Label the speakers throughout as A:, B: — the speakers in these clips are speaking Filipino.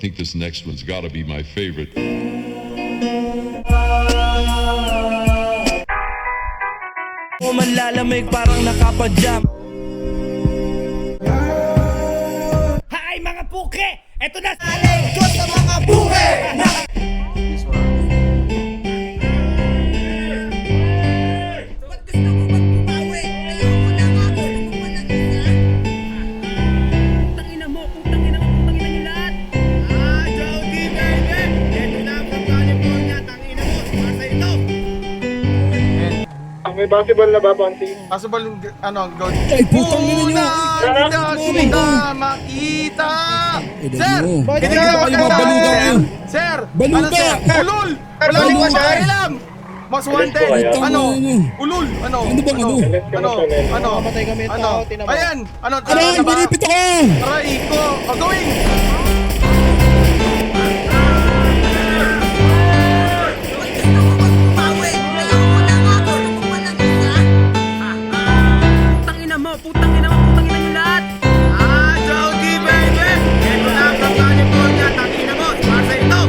A: think this next one's got to be my favorite.
B: Manlalamig parang nakapajam. Hi mga puke! Eto na! Alengko sa mga puke! Ba't gusto mo magpumawi? Ayoko na nga ako. Lumuman ang isa. Putangina mo! Putangina mo! Putangina niyo lahat!
C: Jody baby! Ito na ang California. Tangina mo! Masa ito!
D: May possible na ba, Ponti?
C: Possible, go.
E: Ay, putang ina nyo!
C: Kita makita! Sir!
E: Bakit
C: Hindi
E: kayo
C: ka
E: kayo mabalutan yun?
C: Sir!
E: Baluta!
C: Ano, sir? Ulul! Wala
E: Baluta!
C: rin ko siya alam! Mas wanted! Ano? Ulul! Ano?
E: Ano bang ano?
C: Ano?
D: Mamatay kami
C: Ano?
D: tao, tinan mo.
C: Ayan! Ano?
E: Ano? Binipit ako!
C: Aray ko! Going!
B: Putangina mo! Putangina mo! Putangina niyo lahat!
C: Jody baby! Ito na ang California. Tangina mo! Masa ito!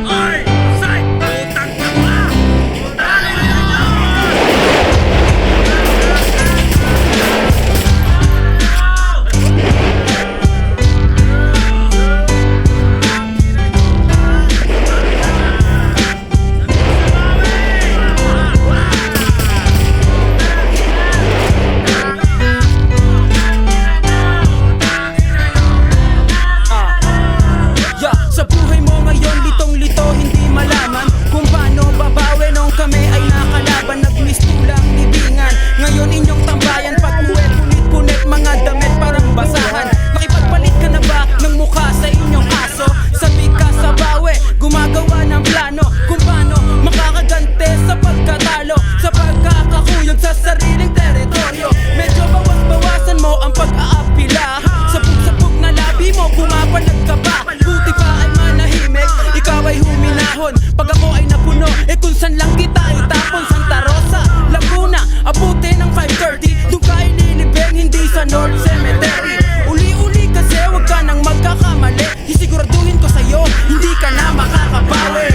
B: Ay! Say! Putang ka ba? Sa buhay mo ngayon, litong-lito, hindi malaman kung paano babawi nung kami ay nakalaban. Nagmistulang libingan, ngayon inyong tambayan. Pag-uwi, punit-punit, mga damit parang basahan. Makipagpalit ka na ba ng mukha sa inyong aso? Sabi ka sa bawi, gumagawa ng plano kung paano makakagante sa pagkatalo, sa pagkakakuyog sa sariling teritoryo. Medyo bawas-bawasan mo ang pag-aapila. Sabog-sabog na labi mo, pumapalag ka pa. Buti pa ay manahimik, ikaw ay huminahon. Pag ako ay napuno, kung saan lang kita itapon. Santa Rosa, Laguna, abutin ng 5:30. Doon ka ililibing, hindi sa North Cemetery. Uli-uli kasi huwag ka nang magkakamali. Isiguraduhin ko sa'yo, hindi ka na makakabawi.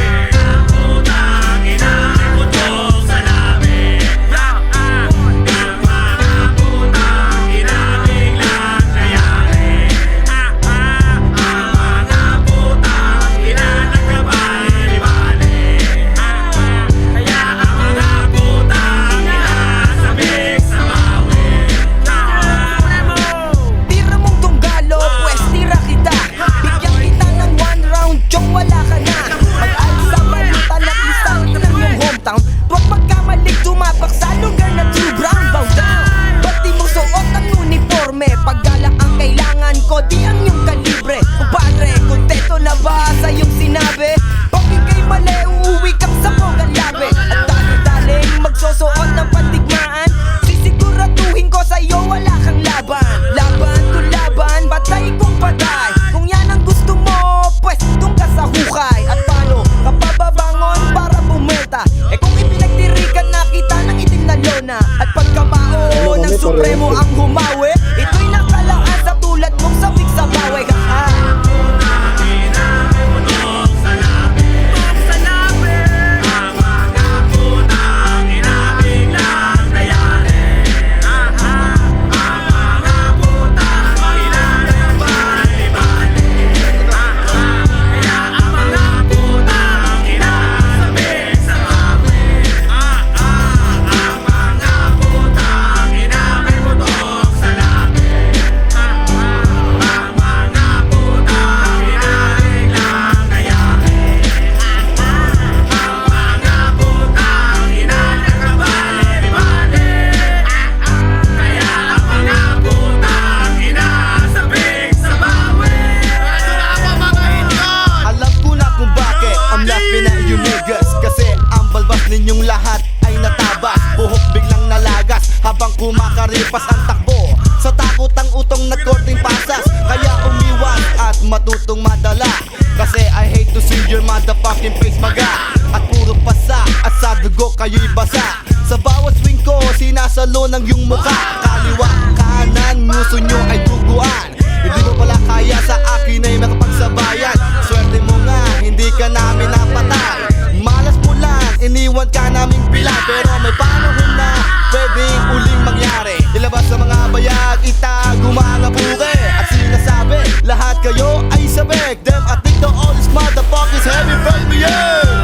B: Tira mong tunggalo, pues tira kita. Bigyan kita ng 1 round, chong wala ka na. Mag-alis sa balutan at listaw ng iyong hometown. Huwag magkamalig tumapak sa lugar na true brown. Bow down, ba't di mo suot ang uniforme? Paggalak ang kailangan ko, di ang iyong kalibre. Kumpadre, kontento na ba sa iyong sinabi? Pag ika'y mali, uuwi kang sa pogang labi. At dali-daling magsusuot ng pandigmaan. Sisiguraduhin ko sa'yo wala kang laban. Laban to laban, patay kung patay. Kung yan ang gusto mo, pues doon ka sa hukay. At paano kapababangon para bumelta? Kung ipinagdirikan na kita ng itim na lona. At pagkamao ng supremo ang humawi, ito'y nakalaan sa tulad mong sabik sa baway.
F: ninyong lahat ay natabas. Buhok biglang nalagas habang kumakaripas ang takbo. Sa takot ang utong nagkorting pasas, kaya umiwas at matutong madala. Kasi I hate to see your motherfucking face maga. At puro pasa at sa dugo kayo'y basa. Sa bawat swing ko sinasalo ng iyong mukha. Kaliwa, kanan, nguso nyo ay duguan. Hindi mo pala kaya sa akin ay makapagsabayan. Swerte mo nga, hindi ka namin napatay. Malas mo lang, iniwan ka naming bilang. Pero may panahon na pwedeng uling mangyari. Ilabas sa mga bayag, itago mga buke. At sinasabi, lahat kayo ay sabik. Them I think the all these motherfuckers heavy from the end.